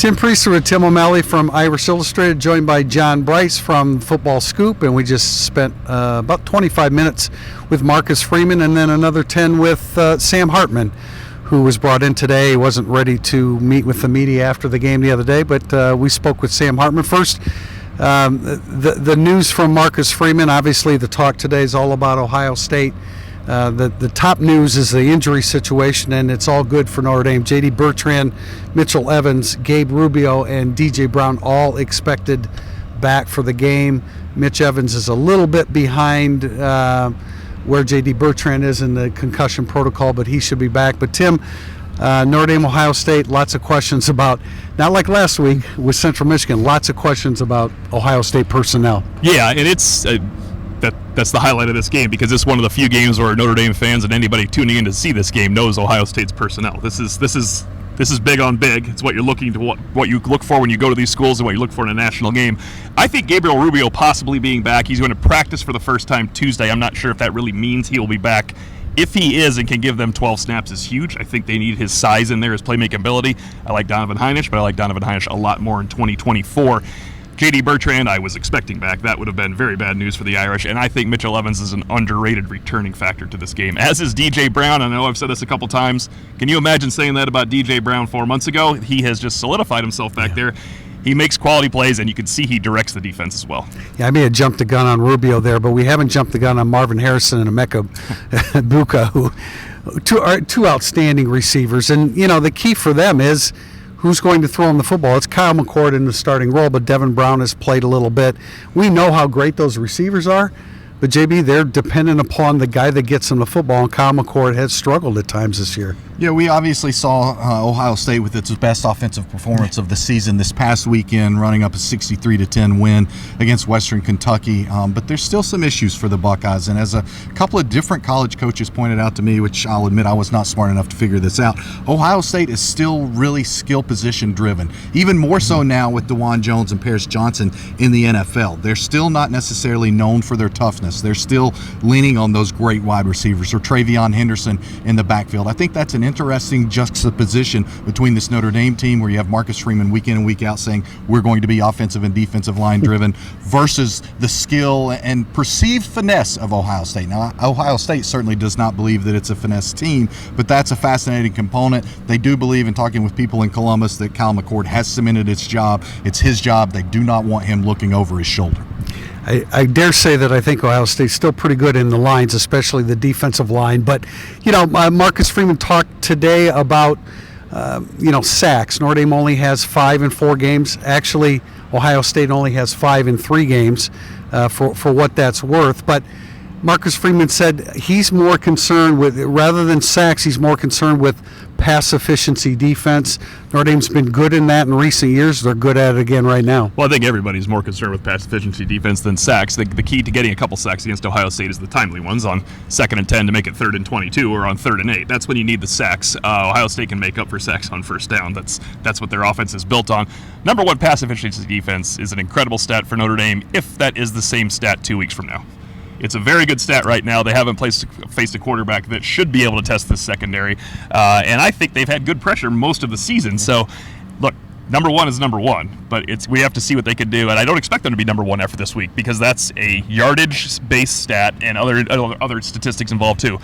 Tim Priester with Tim O'Malley from Irish Illustrated, joined by John Bryce from Football Scoop, and we just spent about 25 minutes with Marcus Freeman and then another 10 with Sam Hartman, who was brought in today. He wasn't ready to meet with the media after the game the other day, but we spoke with Sam Hartman. First, the news from Marcus Freeman. Obviously, the talk today is all about Ohio State. The top news is the injury situation, and it's all good for Notre Dame. J.D. Bertrand, Mitchell Evans, Gabe Rubio, and D.J. Brown all expected back for the game. Mitch Evans is a little bit behind where J.D. Bertrand is in the concussion protocol, but he should be back. But Tim, Notre Dame, Ohio State, lots of questions about, not like last week with Central Michigan, lots of questions about Ohio State personnel. Yeah, and it's that's the highlight of this game, because it's one of the few games where Notre Dame fans and anybody tuning in to see this game knows Ohio State's personnel. This is big on big. It's what you're looking to what you look for when you go to these schools and what you look for in a national game. I think Gabriel Rubio possibly being back. He's going to practice for the first time Tuesday. I'm not sure if that really means he will be back. If he is and can give them 12 snaps is huge. I think they need his size in there, his playmaking ability. I like Donovan Hinish, but I like Donovan Hinish a lot more in 2024. J.D. Bertrand, I was expecting back. That would have been very bad news for the Irish, and I think Mitchell Evans is an underrated returning factor to this game, as is D.J. Brown. I know I've said this a couple times. Can you imagine saying that about D.J. Brown 4 months ago? He has just solidified himself back there. He makes quality plays, and you can see he directs the defense as well. Yeah, I may have jumped the gun on Rubio there, but we haven't jumped the gun on Marvin Harrison and Emeka Buka, who are two outstanding receivers. And, you know, the key for them is who's going to throw him the football. It's Kyle McCord in the starting role, but Devin Brown has played a little bit. We know how great those receivers are, but, JB, they're dependent upon the guy that gets them the football, and Kyle McCord has struggled at times this year. Yeah, we obviously saw Ohio State with its best offensive performance of the season this past weekend, running up a 63-10 win against Western Kentucky. But there's still some issues for the Buckeyes. And as a couple of different college coaches pointed out to me, which I'll admit I was not smart enough to figure this out, Ohio State is still really skill position driven, even more so now with DeJuan Jones and Paris Johnson in the NFL. They're still not necessarily known for their toughness. They're still leaning on those great wide receivers, or Travion Henderson in the backfield. I think that's an interesting juxtaposition between this Notre Dame team, where you have Marcus Freeman week in and week out saying we're going to be offensive and defensive line driven, versus the skill and perceived finesse of Ohio State. Now, Ohio State certainly does not believe that it's a finesse team, but that's a fascinating component. They do believe, in talking with people in Columbus, that Kyle McCord has cemented its job. It's his job. They do not want him looking over his shoulder. I dare say that I think Ohio State's still pretty good in the lines, especially the defensive line. But, you know, Marcus Freeman talked today about, sacks. Notre Dame only has 5 in 4 games. Actually, Ohio State only has 5 in 3 games for what that's worth. But Marcus Freeman said he's more concerned with, rather than sacks, he's more concerned with pass efficiency defense. Notre Dame's been good in that in recent years. They're good at it again right now. Well, I think everybody's more concerned with pass efficiency defense than sacks. The key to getting a couple sacks against Ohio State is the timely ones on 2nd and 10 to make it 3rd and 22, or on 3rd and 8. That's when you need the sacks. Ohio State can make up for sacks on first down. That's what their offense is built on. Number 1 pass efficiency defense is an incredible stat for Notre Dame, if that is the same stat 2 weeks from now. It's a very good stat right now. They haven't faced a quarterback that should be able to test this secondary. And I think they've had good pressure most of the season. So, look, number 1 is number 1. But we have to see what they can do. And I don't expect them to be number 1 after this week, because that's a yardage-based stat and other statistics involved too.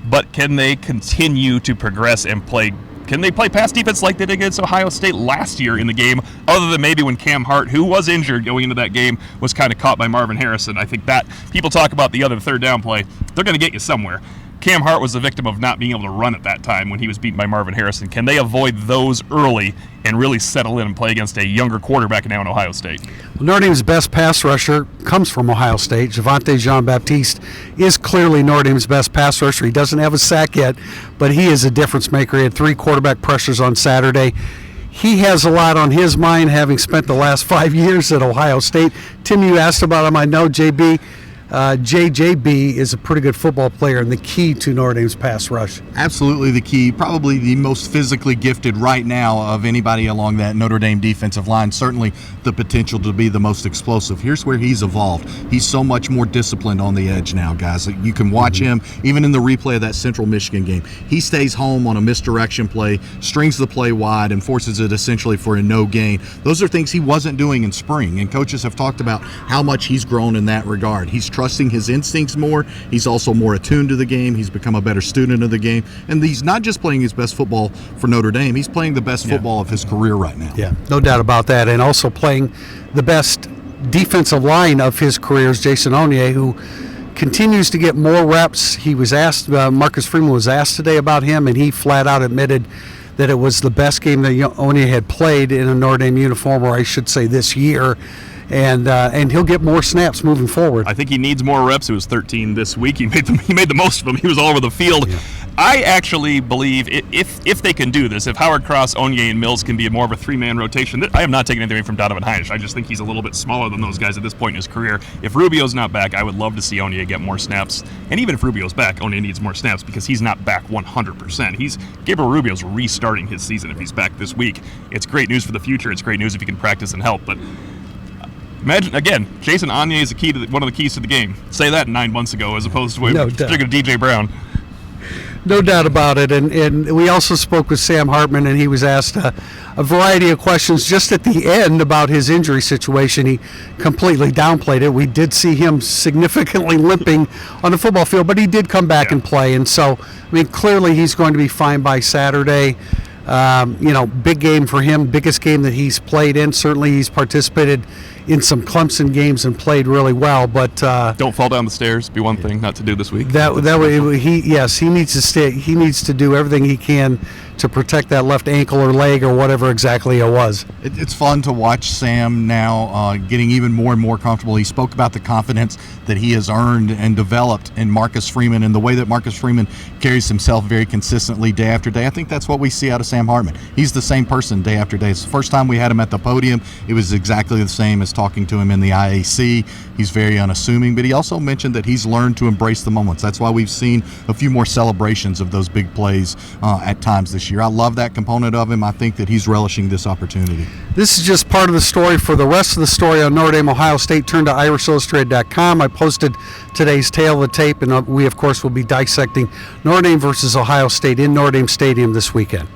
But can they continue to progress and play? Can they play pass defense like they did against Ohio State last year in the game, other than maybe when Cam Hart, who was injured going into that game, was kind of caught by Marvin Harrison? I think that people talk about the other 3rd down play. They're going to get you somewhere. Cam Hart was a victim of not being able to run at that time when he was beaten by Marvin Harrison. Can they avoid those early and really settle in and play against a younger quarterback now in Ohio State? Well, Notre Dame's best pass rusher comes from Ohio State. Javonte Jean-Baptiste is clearly Notre Dame's best pass rusher. He doesn't have a sack yet, but he is a difference maker. He had 3 quarterback pressures on Saturday. He has a lot on his mind, having spent the last 5 years at Ohio State. Tim, you asked about him. I know, JB. JJB is a pretty good football player and the key to Notre Dame's pass rush. Absolutely the key, probably the most physically gifted right now of anybody along that Notre Dame defensive line. Certainly the potential to be the most explosive. Here's where he's evolved. He's so much more disciplined on the edge now, guys. You can watch him, even in the replay of that Central Michigan game. He stays home on a misdirection play, strings the play wide, and forces it essentially for a no gain. Those are things he wasn't doing in spring, and coaches have talked about how much he's grown in that regard. He's trusting his instincts more. He's also more attuned to the game. He's become a better student of the game. And he's not just playing his best football for Notre Dame. He's playing the best football of his career right now. Yeah, no doubt about that. And also playing the best defensive line of his career is Jason Onye, who continues to get more reps. He was asked, Marcus Freeman was asked today about him, and he flat out admitted that it was the best game that Onye had played in a Notre Dame uniform, or I should say this year. And he'll get more snaps moving forward. I think he needs more reps. It was 13 this week. He made the most of them. He was all over the field. Yeah. I actually believe if they can do this, if Howard Cross, Onye, and Mills can be more of a three-man rotation, I have not taken anything from Donovan Hinish. I just think he's a little bit smaller than those guys at this point in his career. If Rubio's not back, I would love to see Onye get more snaps. And even if Rubio's back, Onye needs more snaps because he's not back 100%. Gabriel Rubio's restarting his season if he's back this week. It's great news for the future. It's great news if he can practice and help, but imagine, again, Jason Onye is one of the keys to the game. Say that 9 months ago as opposed to DJ Brown. No doubt about it. And we also spoke with Sam Hartman, and he was asked a variety of questions just at the end about his injury situation. He completely downplayed it. We did see him significantly limping on the football field, but he did come back and play. And so, I mean, clearly he's going to be fine by Saturday. Big game for him, biggest game that he's played in. Certainly he's participated in some Clemson games and played really well, but don't fall down the stairs. Be one thing not to do this week. That way he needs to stay. He needs to do everything he can to protect that left ankle or leg or whatever exactly it was. It's fun to watch Sam now getting even more and more comfortable. He spoke about the confidence that he has earned and developed in Marcus Freeman and the way that Marcus Freeman carries himself very consistently day after day. I think that's what we see out of Sam Hartman. He's the same person day after day. It's the first time we had him at the podium. It was exactly the same as talking to him in the IAC. He's very unassuming, but he also mentioned that he's learned to embrace the moments. That's why we've seen a few more celebrations of those big plays at times this year. I love that component of him. I think that he's relishing this opportunity. This is just part of the story. For the rest of the story on Notre Dame, Ohio State, turn to IrishIllustrated.com. I posted today's Tale of the Tape, and we, of course, will be dissecting Notre Dame versus Ohio State in Notre Dame Stadium this weekend.